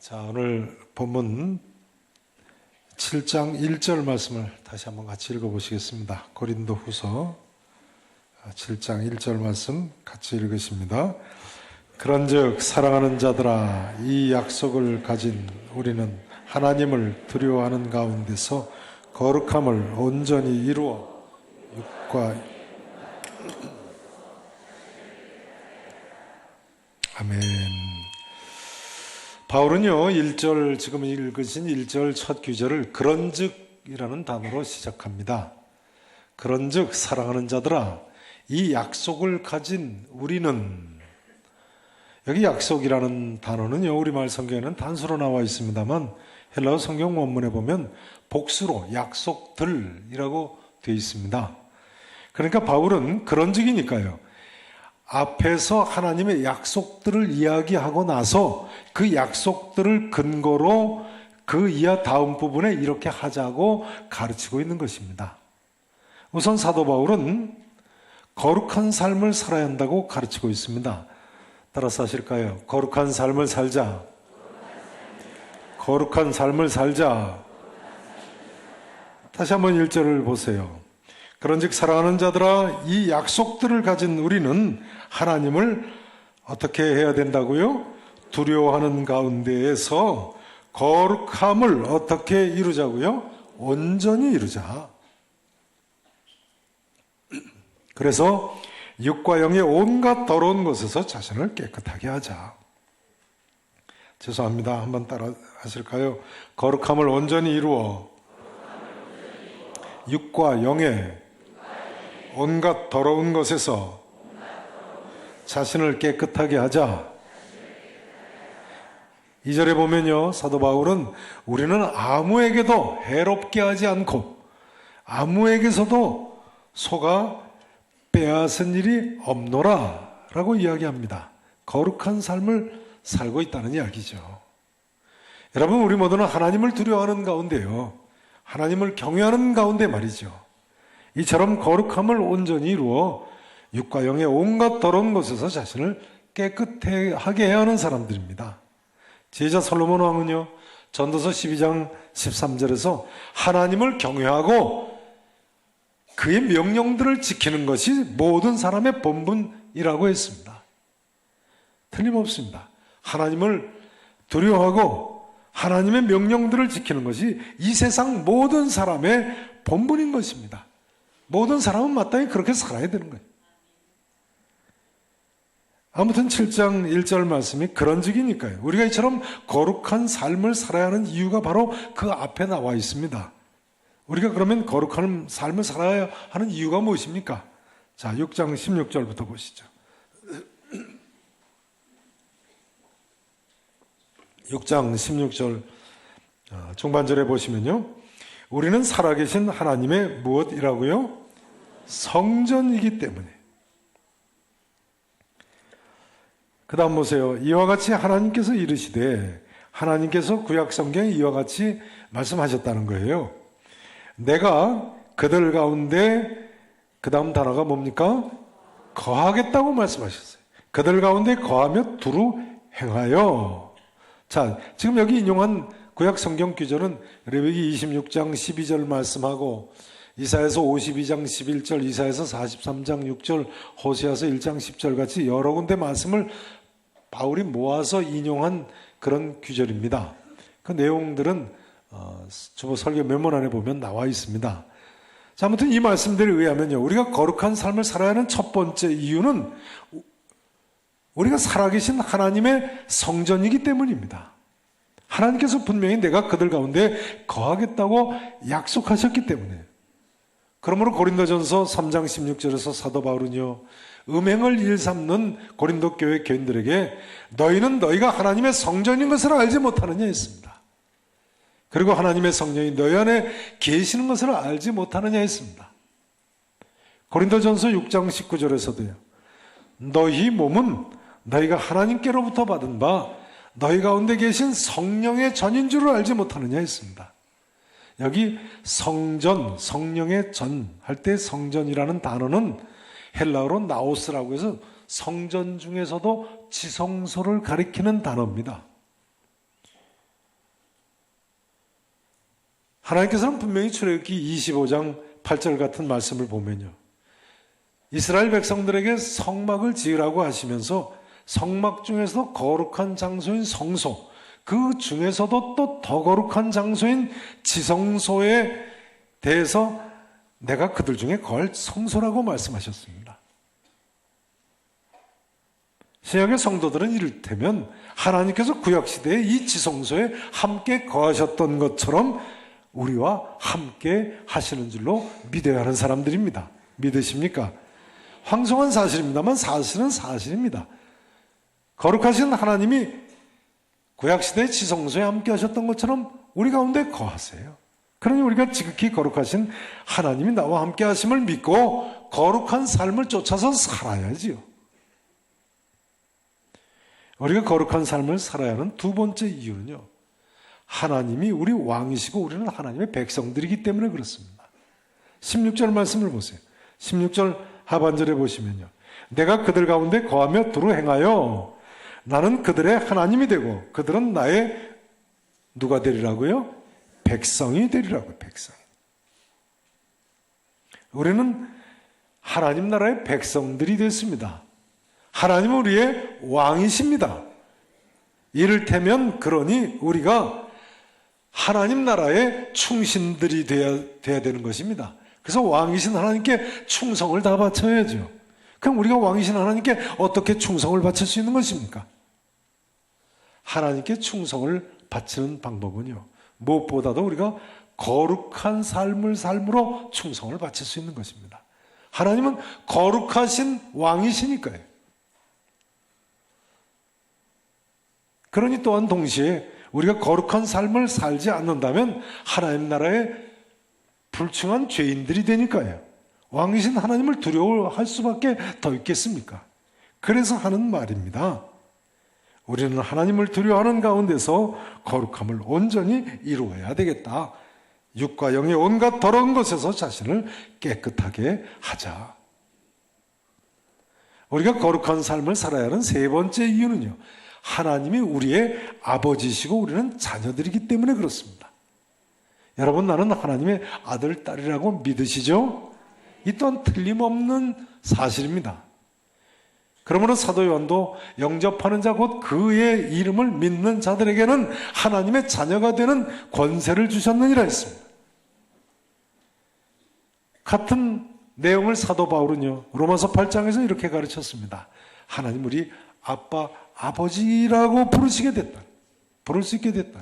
자, 오늘 본문 7장 1절 말씀을 다시 한번 같이 읽어보시겠습니다. 고린도후서 7장 1절 말씀 같이 읽으십니다. 그런즉 사랑하는 자들아, 이 약속을 가진 우리는 하나님을 두려워하는 가운데서 거룩함을 온전히 이루어 육과 아멘. 바울은요, 1절, 지금 읽으신 1절 첫 구절을 그런즉이라는 단어로 시작합니다. 그런즉 사랑하는 자들아, 이 약속을 가진 우리는, 여기 약속이라는 단어는요, 우리말 성경에는 단수로 나와 있습니다만 헬라어 성경 원문에 보면 복수로 약속들이라고 되어 있습니다. 그러니까 바울은 그런즉이니까요, 앞에서 하나님의 약속들을 이야기하고 나서 그 약속들을 근거로 그 이하 다음 부분에 이렇게 하자고 가르치고 있는 것입니다. 우선 사도 바울은 거룩한 삶을 살아야 한다고 가르치고 있습니다. 따라서 하실까요? 거룩한 삶을 살자. 거룩한 삶을 살자. 다시 한번 1절을 보세요. 그런즉 사랑하는 자들아, 이 약속들을 가진 우리는 하나님을 어떻게 해야 된다고요? 두려워하는 가운데에서 거룩함을 어떻게 이루자고요? 온전히 이루자. 그래서 육과 영의 온갖 더러운 것에서 자신을 깨끗하게 하자. 죄송합니다. 한번 따라 하실까요? 거룩함을 온전히 이루어 육과 영의 온갖 더러운 것에서 자신을 깨끗하게 하자. 2절에 보면요, 사도 바울은 우리는 아무에게도 해롭게 하지 않고 아무에게서도 속아 빼앗은 일이 없노라 라고 이야기합니다. 거룩한 삶을 살고 있다는 이야기죠. 여러분, 우리 모두는 하나님을 두려워하는 가운데요, 하나님을 경외하는 가운데 말이죠, 이처럼 거룩함을 온전히 이루어 육과 영의 온갖 더러운 것에서 자신을 깨끗하게 해야 하는 사람들입니다. 제자 솔로몬 왕은요, 전도서 12장 13절에서 하나님을 경외하고 그의 명령들을 지키는 것이 모든 사람의 본분이라고 했습니다. 틀림없습니다. 하나님을 두려워하고 하나님의 명령들을 지키는 것이 이 세상 모든 사람의 본분인 것입니다. 모든 사람은 마땅히 그렇게 살아야 되는 거예요. 아무튼 7장 1절 말씀이 그런즉이니까요, 우리가 이처럼 거룩한 삶을 살아야 하는 이유가 바로 그 앞에 나와 있습니다. 우리가 그러면 거룩한 삶을 살아야 하는 이유가 무엇입니까? 자, 6장 16절부터 보시죠. 6장 16절 중반절에 보시면요, 우리는 살아계신 하나님의 무엇이라고요? 성전이기 때문에. 그 다음 보세요. 이와 같이 하나님께서 이르시되, 하나님께서 구약 성경에 이와 같이 말씀하셨다는 거예요. 내가 그들 가운데, 그 다음 단어가 뭡니까? 거하겠다고 말씀하셨어요. 그들 가운데 거하며 두루 행하여. 자, 지금 여기 인용한 구약 성경 구절은 레위기 26장 12절 말씀하고 이사야서 52장 11절, 이사야서 43장 6절, 호세아서 1장 10절 같이 여러 군데 말씀을 바울이 모아서 인용한 그런 구절입니다. 그 내용들은 주보 설교 메모 안에 보면 나와 있습니다. 자, 아무튼 이 말씀들에 의하면요, 우리가 거룩한 삶을 살아야 하는 첫 번째 이유는 우리가 살아계신 하나님의 성전이기 때문입니다. 하나님께서 분명히 내가 그들 가운데 거하겠다고 약속하셨기 때문에. 그러므로 고린도전서 3장 16절에서 사도 바울은요, 음행을 일삼는 고린도 교회 교인들에게 너희는 너희가 하나님의 성전인 것을 알지 못하느냐 했습니다. 그리고 하나님의 성령이 너희 안에 계시는 것을 알지 못하느냐 했습니다. 고린도전서 6장 19절에서도요, 너희 몸은 너희가 하나님께로부터 받은 바 너희 가운데 계신 성령의 전인 줄을 알지 못하느냐 했습니다. 여기 성전, 성령의 전 할 때 성전이라는 단어는 헬라어로 나오스라고 해서 성전 중에서도 지성소를 가리키는 단어입니다. 하나님께서는 분명히 출애굽기 25장 8절 같은 말씀을 보면요, 이스라엘 백성들에게 성막을 지으라고 하시면서 성막 중에서도 거룩한 장소인 성소, 그 중에서도 또 더 거룩한 장소인 지성소에 대해서 내가 그들 중에 거할 성소라고 말씀하셨습니다. 신약의 성도들은 이를테면 하나님께서 구약시대에 이 지성소에 함께 거하셨던 것처럼 우리와 함께 하시는 줄로 믿어야 하는 사람들입니다. 믿으십니까? 황송한 사실입니다만 사실은 사실입니다. 거룩하신 하나님이 구약시대의 지성소에 함께 하셨던 것처럼 우리 가운데 거하세요. 그러니 우리가 지극히 거룩하신 하나님이 나와 함께 하심을 믿고 거룩한 삶을 쫓아서 살아야지요. 우리가 거룩한 삶을 살아야 하는 두 번째 이유는요, 하나님이 우리 왕이시고 우리는 하나님의 백성들이기 때문에 그렇습니다. 16절 말씀을 보세요. 16절 하반절에 보시면요, 내가 그들 가운데 거하며 두루 행하여 나는 그들의 하나님이 되고 그들은 나의 누가 되리라고요? 백성이 되리라고요. 백성. 우리는 하나님 나라의 백성들이 됐습니다. 하나님은 우리의 왕이십니다. 이를테면 그러니 우리가 하나님 나라의 충신들이 돼야 되는 것입니다. 그래서 왕이신 하나님께 충성을 다 바쳐야죠. 그럼 우리가 왕이신 하나님께 어떻게 충성을 바칠 수 있는 것입니까? 하나님께 충성을 바치는 방법은요, 무엇보다도 우리가 거룩한 삶을 삶으로 충성을 바칠 수 있는 것입니다. 하나님은 거룩하신 왕이시니까요. 그러니 또한 동시에 우리가 거룩한 삶을 살지 않는다면 하나님 나라의 불충한 죄인들이 되니까요. 왕이신 하나님을 두려워할 수밖에 더 있겠습니까? 그래서 하는 말입니다. 우리는 하나님을 두려워하는 가운데서 거룩함을 온전히 이루어야 되겠다. 육과 영의 온갖 더러운 것에서 자신을 깨끗하게 하자. 우리가 거룩한 삶을 살아야 하는 세 번째 이유는요, 하나님이 우리의 아버지시고 우리는 자녀들이기 때문에 그렇습니다. 여러분, 나는 하나님의 아들, 딸이라고 믿으시죠? 이 또한 틀림없는 사실입니다. 그러므로 사도 요한도 영접하는 자 곧 그의 이름을 믿는 자들에게는 하나님의 자녀가 되는 권세를 주셨느니라 했습니다. 같은 내용을 사도 바울은요, 로마서 8장에서 이렇게 가르쳤습니다. 하나님 우리 아빠, 아버지라고 부를 수 있게 됐다.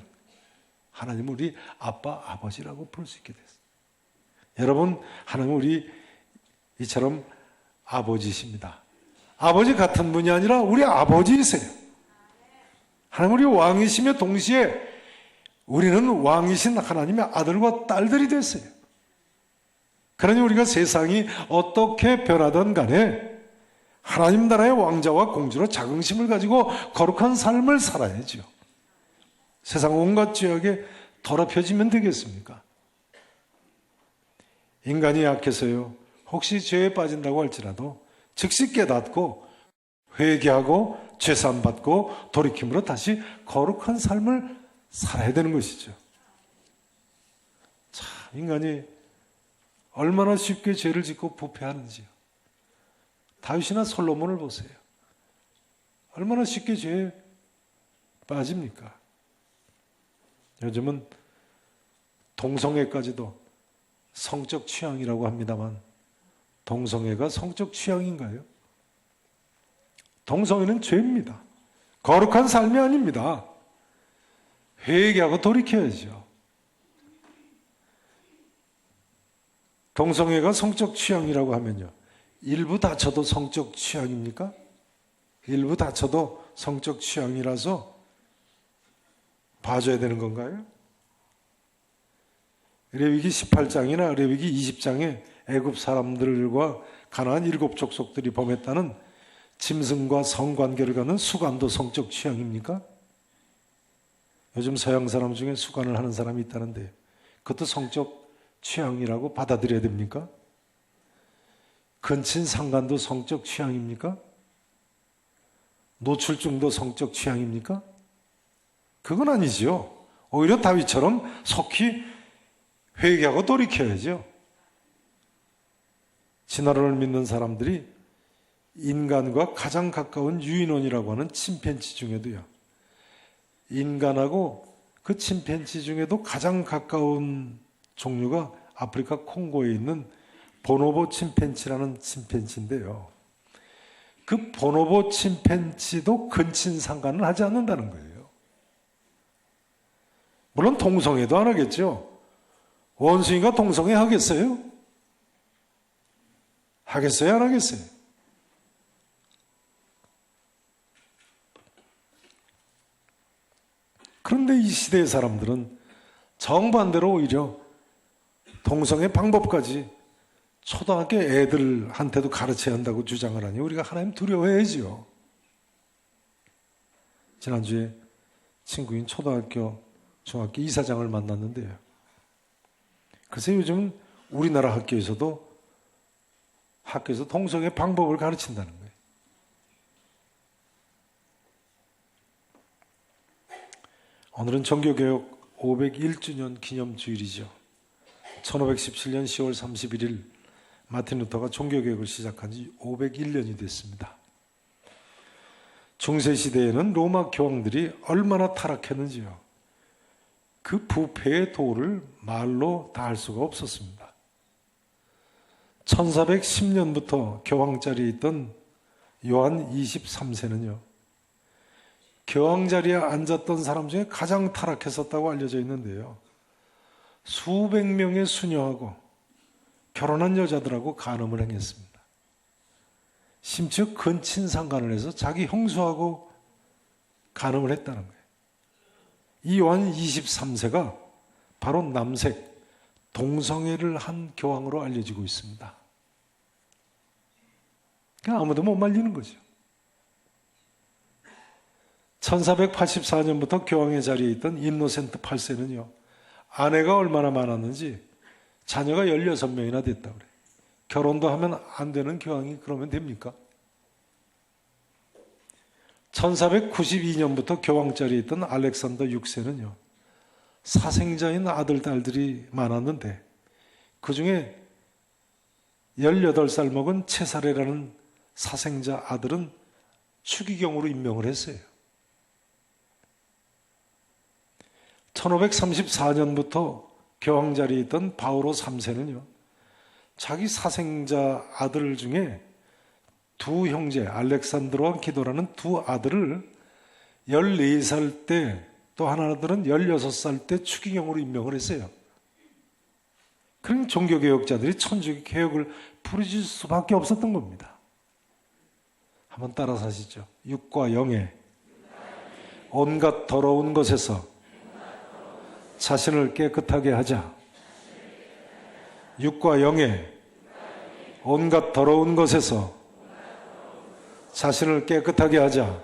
하나님 우리 아빠, 아버지라고 부를 수 있게 됐어요. 여러분, 하나님 우리 이처럼 아버지십니다. 아버지 같은 분이 아니라 우리 아버지이세요. 하나님 우리 왕이시며 동시에 우리는 왕이신 하나님의 아들과 딸들이 됐어요. 그러니 우리가 세상이 어떻게 변하든 간에 하나님 나라의 왕자와 공주로 자긍심을 가지고 거룩한 삶을 살아야죠. 세상 온갖 죄악에 더럽혀지면 되겠습니까? 인간이 약해서요, 혹시 죄에 빠진다고 할지라도 즉시 깨닫고 회개하고 죄사함받고 돌이킴으로 다시 거룩한 삶을 살아야 되는 것이죠. 참, 인간이 얼마나 쉽게 죄를 짓고 부패하는지요. 다윗이나 솔로몬을 보세요. 얼마나 쉽게 죄에 빠집니까? 요즘은 동성애까지도 성적 취향이라고 합니다만, 동성애가 성적 취향인가요? 동성애는 죄입니다. 거룩한 삶이 아닙니다. 회개하고 돌이켜야죠. 동성애가 성적 취향이라고 하면요, 일부 다쳐도 성적 취향입니까? 일부 다쳐도 성적 취향이라서 봐줘야 되는 건가요? 레위기 18장이나 레위기 20장에 애굽 사람들과 가나안 7 족속들이 범했다는 짐승과 성관계를 갖는 수간도 성적 취향입니까? 요즘 서양 사람 중에 수간을 하는 사람이 있다는데 그것도 성적 취향이라고 받아들여야 됩니까? 근친 상간도 성적 취향입니까? 노출증도 성적 취향입니까? 그건 아니지요. 오히려 다윗처럼 속히 회개하고 돌이켜야죠. 진화론을 믿는 사람들이 인간과 가장 가까운 유인원이라고 하는 침팬지 중에도요, 인간하고 그 침팬지 중에도 가장 가까운 종류가 아프리카 콩고에 있는 보노보 침팬지라는 침팬지인데요, 그 보노보 침팬지도 근친상간을 하지 않는다는 거예요. 물론 동성애도 안 하겠죠. 원숭이가 동성애 하겠어요? 하겠어요? 안 하겠어요? 그런데 이 시대의 사람들은 정반대로 오히려 동성애 방법까지 초등학교 애들한테도 가르쳐야 한다고 주장을 하니 우리가 하나님 두려워해야지요. 지난주에 친구인 초등학교, 중학교 이사장을 만났는데요, 글쎄 요즘은 우리나라 학교에서 동성애 방법을 가르친다는 거예요. 오늘은 종교개혁 501주년 기념주일이죠. 1517년 10월 31일 마틴 루터가 종교개혁을 시작한 지 501년이 됐습니다. 중세시대에는 로마 교황들이 얼마나 타락했는지요, 그 부패의 도를 말로 다 할 수가 없었습니다. 1410년부터 교황 자리에 있던 요한 23세는요, 교황 자리에 앉았던 사람 중에 가장 타락했었다고 알려져 있는데요, 수백 명의 수녀하고 결혼한 여자들하고 간음을 행했습니다. 심지어 근친상간을 해서 자기 형수하고 간음을 했다는 거예요. 이 요한 23세가 바로 남색, 동성애를 한 교황으로 알려지고 있습니다. 그냥 아무도 못 말리는 거죠. 1484년부터 교황의 자리에 있던 인노센트 8세는요, 아내가 얼마나 많았는지 자녀가 16명이나 됐다고 그래요. 결혼도 하면 안 되는 교황이 그러면 됩니까? 1492년부터 교황 자리에 있던 알렉산더 6세는요, 사생자인 아들, 딸들이 많았는데 그 중에 18살 먹은 체사레라는 사생자 아들은 추기경으로 임명을 했어요. 1534년부터 교황 자리에 있던 바오로 3세는요, 자기 사생자 아들 중에 두 형제 알렉산드로와 기도라는 두 아들을 14살 때, 또 하나들은 16살 때 추기경으로 임명을 했어요. 그런 종교개혁자들이 천주교개혁을 부르실 수밖에 없었던 겁니다. 한번 따라서 하시죠. 육과 영의 온갖 더러운 것에서 자신을 깨끗하게 하자. 육과 영의 온갖 더러운 것에서 자신을 깨끗하게 하자.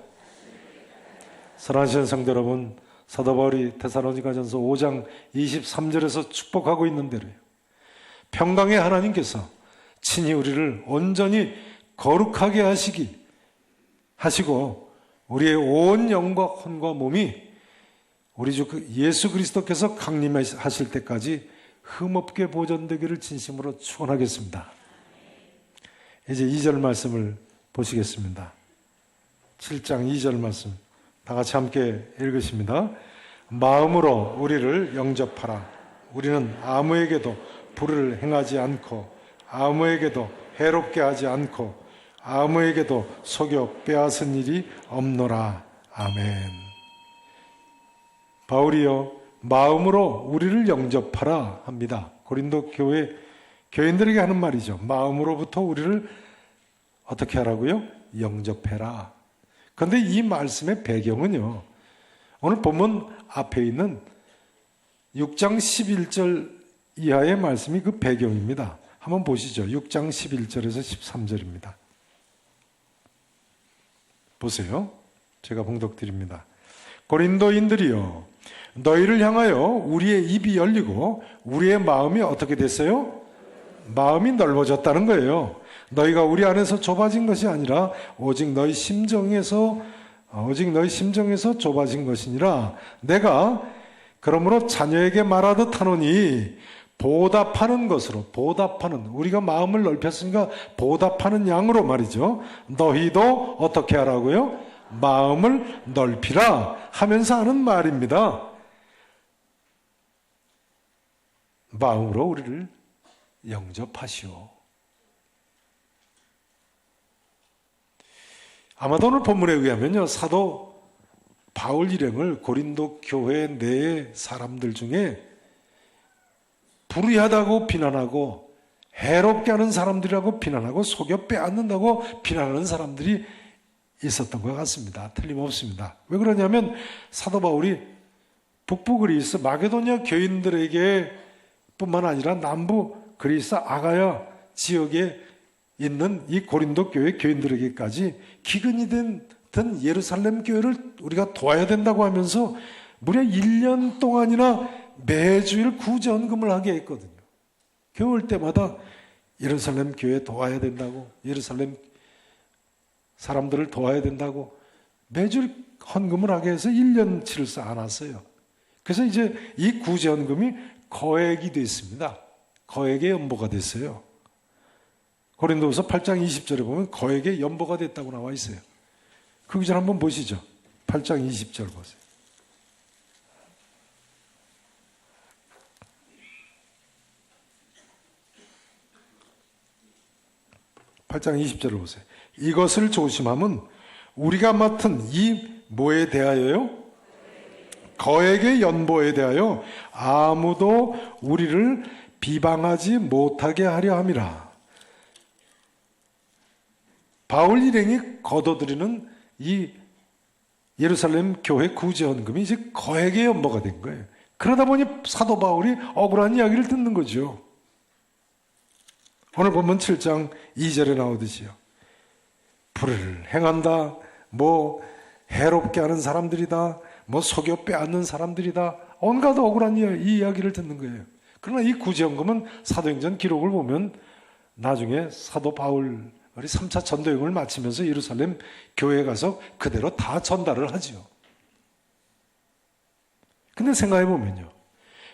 사랑하시는 성도 여러분, 사도 바울이 데살로니가전서 5장 23절에서 축복하고 있는 대로요, 평강의 하나님께서 친히 우리를 온전히 거룩하게 하시고 우리의 온 영과 혼과 몸이 우리 주 예수 그리스도께서 강림하실 때까지 흠없게 보존되기를 진심으로 축원하겠습니다. 이제 2절 말씀을 보시겠습니다. 7장 2절 말씀 다 같이 함께 읽으십니다. 마음으로 우리를 영접하라. 우리는 아무에게도 불을 행하지 않고 아무에게도 해롭게 하지 않고 아무에게도 속여 빼앗은 일이 없노라. 아멘. 바울이요, 마음으로 우리를 영접하라 합니다. 고린도 교회 교인들에게 하는 말이죠. 마음으로부터 우리를 어떻게 하라고요? 영접해라. 그런데 이 말씀의 배경은요, 오늘 본문 앞에 있는 6장 11절 이하의 말씀이 그 배경입니다. 한번 보시죠. 6장 11절에서 13절입니다. 보세요. 제가 봉독드립니다. 고린도인들이여, 너희를 향하여 우리의 입이 열리고 우리의 마음이 어떻게 됐어요? 마음이 넓어졌다는 거예요. 너희가 우리 안에서 좁아진 것이 아니라 오직 너희 심정에서 좁아진 것이니라. 내가 그러므로 자녀에게 말하듯 하노니 보답하는 것으로, 보답하는, 우리가 마음을 넓혔으니까 보답하는 양으로 말이죠. 너희도 어떻게 하라고요? 마음을 넓히라 하면서 하는 말입니다. 마음으로 우리를 영접하시오. 아마도 오늘 본문에 의하면요, 사도 바울 일행을 고린도 교회 내의 사람들 중에 불의하다고 비난하고 해롭게 하는 사람들이라고 비난하고 속여 빼앗는다고 비난하는 사람들이 있었던 것 같습니다. 틀림없습니다. 왜 그러냐면 사도 바울이 북부 그리스 마게도냐 교인들에게 뿐만 아니라 남부 그리스 아가야 지역에 있는 이 고린도 교회 교인들에게까지 기근이 든 예루살렘 교회를 우리가 도와야 된다고 하면서 무려 1년 동안이나 매주일 구제헌금을 하게 했거든요. 겨울 때마다 예루살렘 교회 도와야 된다고, 예루살렘 사람들을 도와야 된다고 매주일 헌금을 하게 해서 1년치를 쌓아놨어요. 그래서 이제 이 구제헌금이 거액이 됐습니다. 거액의 연보가 됐어요. 고린도후서 8장 20절에 보면 거액의 연보가 됐다고 나와 있어요. 그 구절 한번 보시죠. 8장 20절 보세요. 8장 20절을 보세요. 이것을 조심함은 우리가 맡은 이 뭐에 대하여요? 거액의 연보에 대하여 아무도 우리를 비방하지 못하게 하려 함이라. 바울 일행이 거둬들이는 이 예루살렘 교회 구제헌금이 이제 거액의 연보가 된 거예요. 그러다 보니 사도 바울이 억울한 이야기를 듣는 거죠. 오늘 보면 7장 2절에 나오듯이요. 불의를 행한다, 뭐 해롭게 하는 사람들이다, 뭐 속여 빼앗는 사람들이다, 온갖 억울한 이 이야기를 듣는 거예요. 그러나 이 구제헌금은 사도행전 기록을 보면 나중에 사도 바울이 3차 전도여행을 마치면서 예루살렘 교회에 가서 그대로 다 전달을 하죠. 근데 생각해 보면요,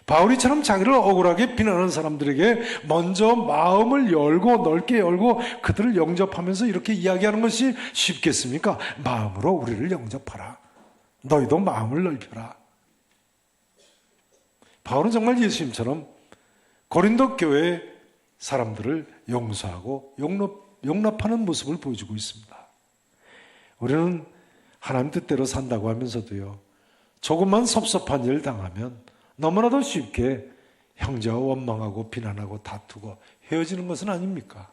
바울이처럼 자기를 억울하게 비난하는 사람들에게 먼저 마음을 열고 넓게 열고 그들을 영접하면서 이렇게 이야기하는 것이 쉽겠습니까? 마음으로 우리를 영접하라. 너희도 마음을 넓혀라. 바울은 정말 예수님처럼 고린도 교회 사람들을 용서하고 용납하는 모습을 보여주고 있습니다. 우리는 하나님 뜻대로 산다고 하면서도요, 조금만 섭섭한 일 당하면 너무나도 쉽게 형제와 원망하고 비난하고 다투고 헤어지는 것은 아닙니까?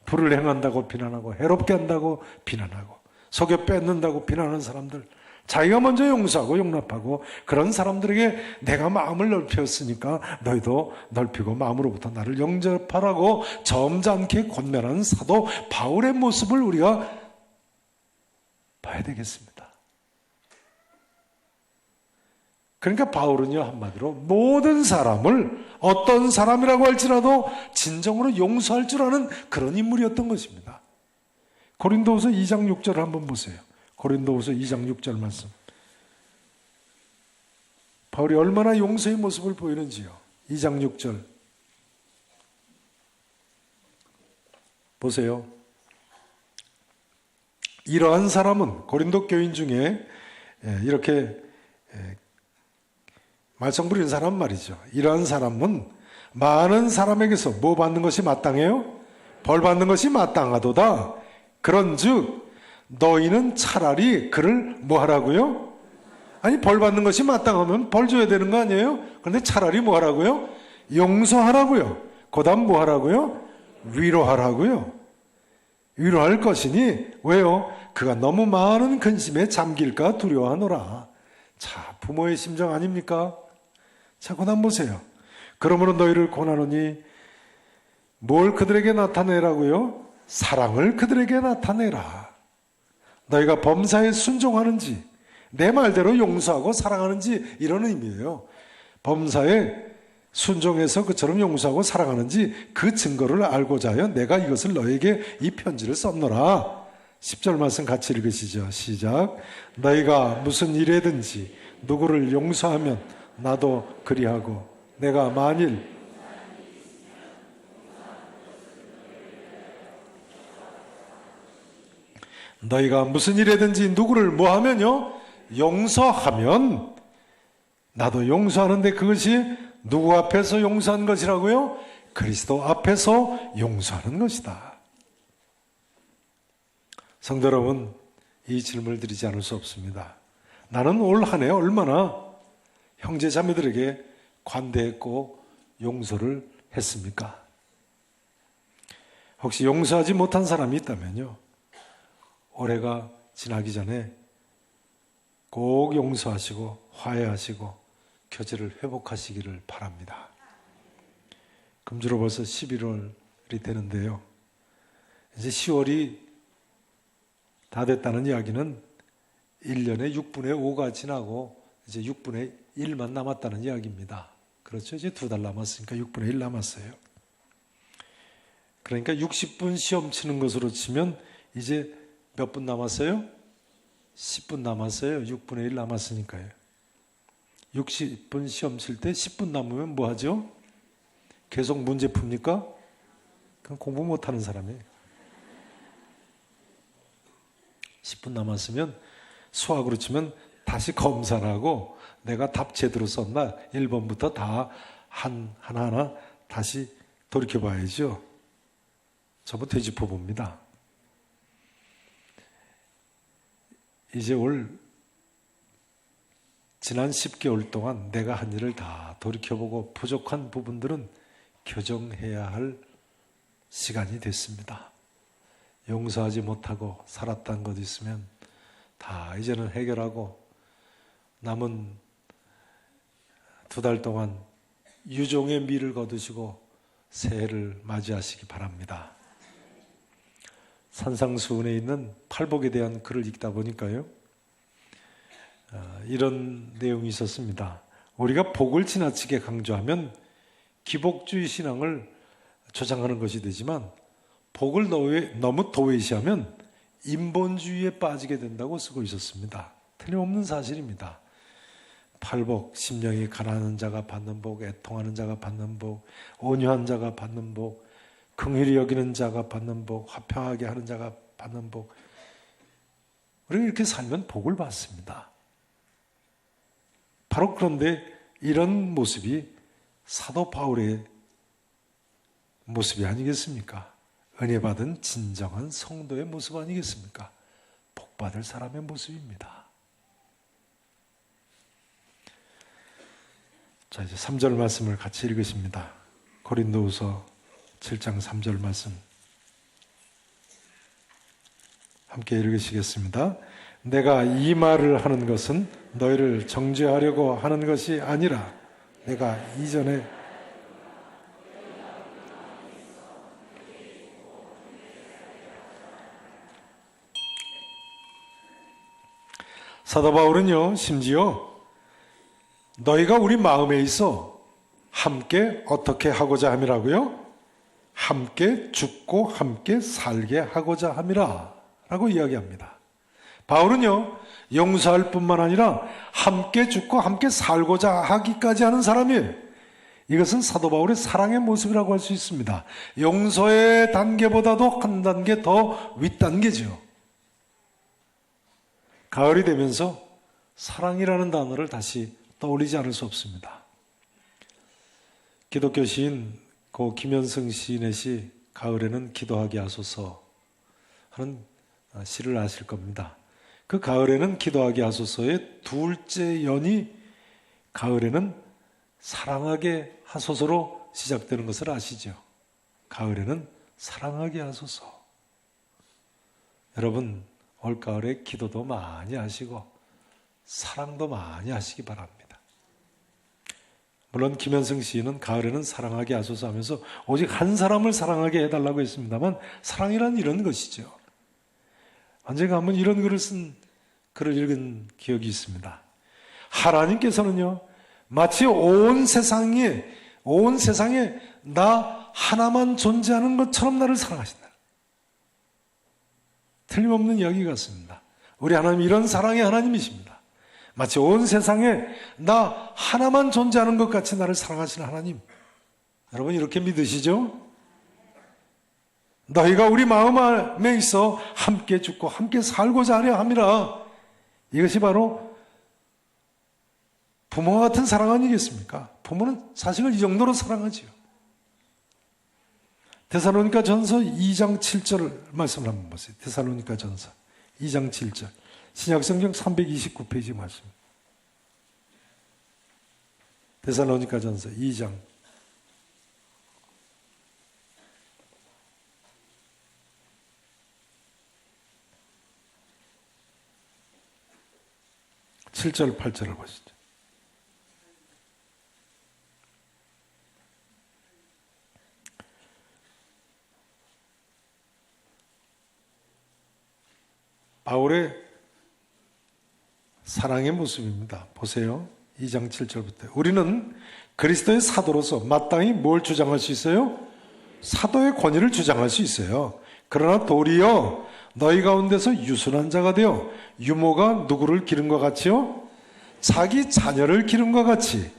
불을 행한다고 비난하고 해롭게 한다고 비난하고 속여 뺏는다고 비난하는 사람들, 자기가 먼저 용서하고 용납하고 그런 사람들에게 내가 마음을 넓혔으니까 너희도 넓히고 마음으로부터 나를 영접하라고 점잖게 권면하는 사도 바울의 모습을 우리가 봐야 되겠습니다. 그러니까 바울은요, 한마디로 모든 사람을 어떤 사람이라고 할지라도 진정으로 용서할 줄 아는 그런 인물이었던 것입니다. 고린도후서 2장 6절을 한번 보세요. 고린도후서 2장 6절 말씀. 바울이 얼마나 용서의 모습을 보이는지요. 2장 6절 보세요. 이러한 사람은 고린도 교인 중에 이렇게 말썽 부리는 사람 말이죠. 이러한 사람은 많은 사람에게서 뭐 받는 것이 마땅해요? 벌 받는 것이 마땅하도다. 그런즉 너희는 차라리 그를 뭐 하라고요? 아니, 벌 받는 것이 마땅하면 벌 줘야 되는 거 아니에요? 그런데 차라리 뭐 하라고요? 용서하라고요. 그다음 뭐 하라고요? 위로하라고요. 위로할 것이니 왜요? 그가 너무 많은 근심에 잠길까 두려워하노라. 자, 부모의 심정 아닙니까? 자, 그다음 보세요. 그러므로 너희를 권하노니 뭘 그들에게 나타내라고요? 사랑을 그들에게 나타내라. 너희가 범사에 순종하는지, 내 말대로 용서하고 사랑하는지, 이런 의미예요. 범사에 순종해서 그처럼 용서하고 사랑하는지 그 증거를 알고자 하여 내가 이것을 너에게 이 편지를 썼노라. 10절 말씀 같이 읽으시죠. 시작. 너희가 무슨 일에든지 누구를 용서하면 나도 그리하고 내가 만일 너희가 무슨 일이든지 누구를 뭐 하면요? 용서하면 나도 용서하는데 그것이 누구 앞에서 용서한 것이라고요? 그리스도 앞에서 용서하는 것이다. 성도 여러분, 이 질문을 드리지 않을 수 없습니다. 나는 올 한 해 얼마나 형제 자매들에게 관대했고 용서를 했습니까? 혹시 용서하지 못한 사람이 있다면요, 올해가 지나기 전에 꼭 용서하시고 화해하시고 교제를 회복하시기를 바랍니다. 금주로 벌써 11월이 되는데요, 이제 10월이 다 됐다는 이야기는 1년에 6분의 5가 지나고 이제 6분의 1만 남았다는 이야기입니다. 그렇죠? 이제 2달 남았으니까 6분의 1 남았어요. 그러니까 60분 시험 치는 것으로 치면 이제 몇 분 남았어요? 10분 남았어요. 6분의 1 남았으니까요. 60분 시험 칠 때 10분 남으면 뭐 하죠? 계속 문제 풉니까? 그럼 공부 못하는 사람이에요. 10분 남았으면 수학으로 치면 다시 검사를 하고 내가 답 제대로 썼나 1번부터 다 하나하나 다시 돌이켜봐야죠. 전부 되짚어봅니다. 이제 지난 10개월 동안 내가 한 일을 다 돌이켜보고 부족한 부분들은 교정해야 할 시간이 됐습니다. 용서하지 못하고 살았던 것 있으면 다 이제는 해결하고 남은 2달 동안 유종의 미를 거두시고 새해를 맞이하시기 바랍니다. 산상수훈에 있는 팔복에 대한 글을 읽다 보니까요, 이런 내용이 있었습니다. 우리가 복을 지나치게 강조하면 기복주의 신앙을 조장하는 것이 되지만 복을 너무 도외시하면 인본주의에 빠지게 된다고 쓰고 있었습니다. 틀림없는 사실입니다. 팔복, 심령이 가난한 자가 받는 복, 애통하는 자가 받는 복, 온유한 자가 받는 복, 긍휼히 여기는 자가 받는 복, 화평하게 하는 자가 받는 복. 우리가 이렇게 살면 복을 받습니다. 바로 그런데 이런 모습이 사도 바울의 모습이 아니겠습니까? 은혜 받은 진정한 성도의 모습 아니겠습니까? 복 받을 사람의 모습입니다. 자, 이제 3절 말씀을 같이 읽으십니다. 고린도후서 7장 3절 말씀 함께 읽으시겠습니다. 내가 이 말을 하는 것은 너희를 정죄하려고 하는 것이 아니라 내가 이전에 사도 바울은요, 심지어 너희가 우리 마음에 있어 함께 어떻게 하고자 함이라고요? 함께 죽고 함께 살게 하고자 함이라 라고 이야기합니다. 바울은요, 용서할 뿐만 아니라 함께 죽고 함께 살고자 하기까지 하는 사람이에요. 이것은 사도 바울의 사랑의 모습이라고 할 수 있습니다. 용서의 단계보다도 한 단계 더 윗단계죠. 가을이 되면서 사랑이라는 단어를 다시 떠올리지 않을 수 없습니다. 기독교 시인 고 김현승 시인의 시 가을에는 기도하게 하소서 하는 시를 아실 겁니다. 그 가을에는 기도하게 하소서의 둘째 연이 가을에는 사랑하게 하소서로 시작되는 것을 아시죠? 가을에는 사랑하게 하소서. 여러분, 올가을에 기도도 많이 하시고 사랑도 많이 하시기 바랍니다. 물론 김현승 시인은 가을에는 사랑하게 하소서 하면서 오직 한 사람을 사랑하게 해달라고 했습니다만 사랑이란 이런 것이죠. 언젠가 한번 이런 글을 읽은 기억이 있습니다. 하나님께서는요, 마치 온 세상에 나 하나만 존재하는 것처럼 나를 사랑하신다. 틀림없는 이야기 같습니다. 우리 하나님 이런 사랑의 하나님이십니다. 마치 온 세상에 나 하나만 존재하는 것 같이 나를 사랑하시는 하나님. 여러분 이렇게 믿으시죠? 너희가 우리 마음에 있어 함께 죽고 함께 살고자 하려 함이라. 이것이 바로 부모와 같은 사랑 아니겠습니까? 부모는 자식을 이 정도로 사랑하지요. 데살로니가 전서 2장 7절 말씀을 한번 보세요. 데살로니가 전서 2장 7절. 신약성경 329페이지 말씀. 데살로니가 전서 2장 7절 8절을 보시죠. 바울의 사랑의 모습입니다. 보세요. 2장 7절부터. 우리는 그리스도의 사도로서 마땅히 뭘 주장할 수 있어요? 사도의 권위를 주장할 수 있어요. 그러나 도리어 너희 가운데서 유순한 자가 되어 유모가 누구를 기른 것 같이요? 자기 자녀를 기른 것 같이,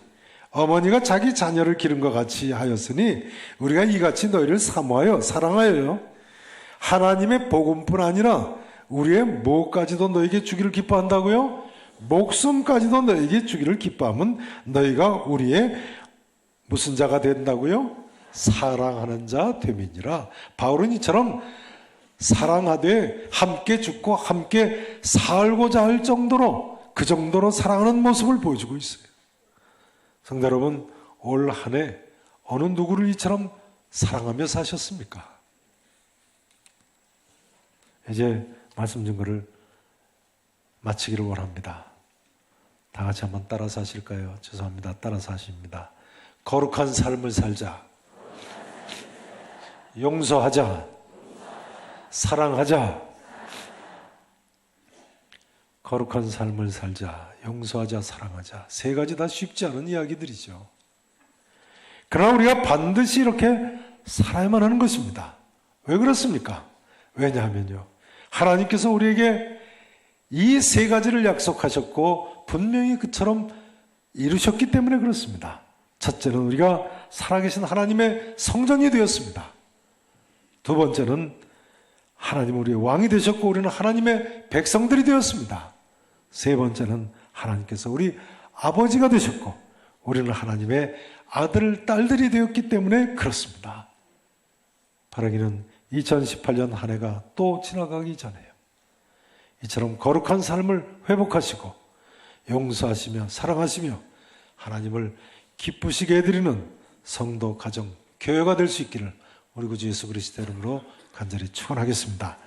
어머니가 자기 자녀를 기른 것 같이 하였으니 우리가 이같이 너희를 사모하여 사랑하여요. 하나님의 복음뿐 아니라 우리의 뭐까지도 너에게 주기를 기뻐한다고요? 목숨까지도 너에게 주기를 기뻐하면 너희가 우리의 무슨 자가 된다고요? 사랑하는 자 됨이니라. 바울은 이처럼 사랑하되 함께 죽고 함께 살고자 할 정도로, 그 정도로 사랑하는 모습을 보여주고 있어요. 성도 여러분, 올 한 해 어느 누구를 이처럼 사랑하며 사셨습니까? 이제 말씀 증거를 마치기를 원합니다. 다 같이 한번 따라서 하실까요? 죄송합니다. 따라서 하십니다. 거룩한 삶을 살자. 용서하자. 사랑하자. 거룩한 삶을 살자. 용서하자. 사랑하자. 세 가지 다 쉽지 않은 이야기들이죠. 그러나 우리가 반드시 이렇게 살아야만 하는 것입니다. 왜 그렇습니까? 왜냐하면요, 하나님께서 우리에게 이 세 가지를 약속하셨고 분명히 그처럼 이루셨기 때문에 그렇습니다. 첫째는 우리가 살아계신 하나님의 성전이 되었습니다. 두 번째는 하나님 우리의 왕이 되셨고 우리는 하나님의 백성들이 되었습니다. 세 번째는 하나님께서 우리 아버지가 되셨고 우리는 하나님의 아들, 딸들이 되었기 때문에 그렇습니다. 바라기는 2018년 한 해가 또 지나가기 전에요, 이처럼 거룩한 삶을 회복하시고 용서하시며 사랑하시며 하나님을 기쁘시게 해드리는 성도, 가정, 교회가 될 수 있기를 우리 구주 예수 그리스도 이름으로 간절히 축원하겠습니다.